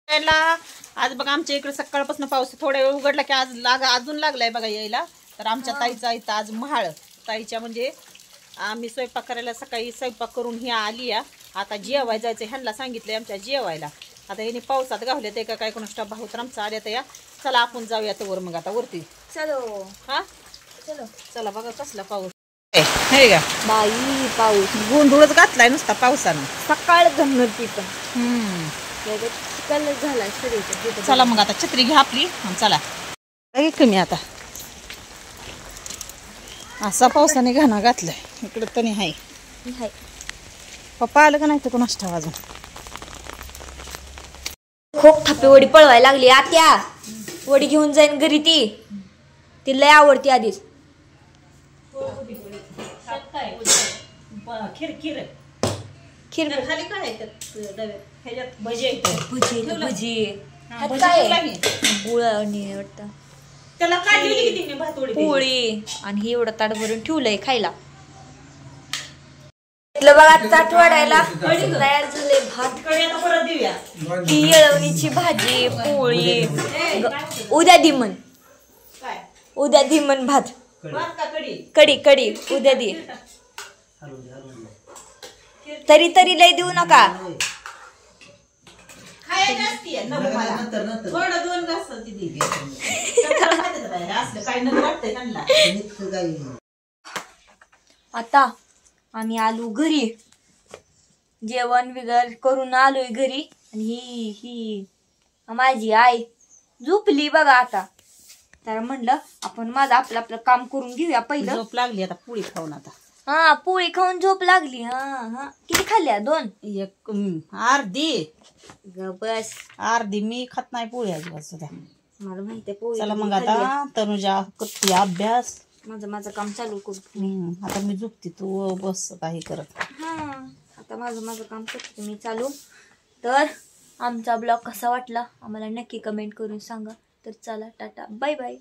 आज बघा आमच्या इकडे सकाळपासून पाऊस थोड्या वेळ उघडला की आज अजून लागलाय बघा यायला. तर आमच्या ताईचा इथं आज महाळ ताईच्या म्हणजे आम्ही स्वयंपाक करायला सकाळी स्वयंपाक करून ही आली या. आता जेवायला जायचं ह्यांना सांगितलंय आमच्या जेवायला. आता यांनी पावसात गावले ते का काय कोणाष्ट भाऊ तर आमचा आल्या तर या. चला आपण जाऊया तर वर मग आता वरती चलो. हा चलो चला बघा कसला पाऊस हे का बाई. पाऊस गोंधळच घातलाय नुसता पावसानं. सकाळ घनती पण चिखल झाला सगळीकडे. चला मग आता छत्री घ्या आपली आणि चला काही कमी आता असा पावसाने घाणा घातलाय इकडे तरी हाय. पप्पा आलं का नाही तर कोणास ठाव अजून. खूप थापी वडी पळवायला लागली आत्या. वडी घेऊन जाईन घरी ती लय आवडती आधीच. खीर खाली काय ह्याच्यात भजी भजी काय गुळ आणि वाटतं त्याला काय पोळी आणि हे एवढं ताट भरून ठेवलंय खायला. बघा ताट वाढायला तयार झाले. भात ही येळवणीची भाजी पोळी. उद्या दिमन भात कडी कडी उद्या दे. तरी लय देऊ नका. आता आम्ही आलो घरी. जेवण वगैरे करून आलोय घरी. आणि ही माझी आई झोपली बघा आता. तर म्हणलं आपण आपलं काम करून घेऊया पहिलं. झोप लागली आता पोळी खाऊन. आता हा पोळी खाऊन झोप लागली. हा किती खाल्ल्या? 2 एक अर्धी बस. अर्धी मी खात नाही पोळी अजिबात सुद्धा. मला माहिती पोळी. चला मग आता तनुजा करते अभ्यास. माझं काम चालू करतो. आता मी झोपते तू बस काही करत. आता माझं काम करते मी चालू. तर आमचा ब्लॉग कसा वाटला आम्हाला नक्की कमेंट करून सांगा. तर चला टाटा बाय बाय.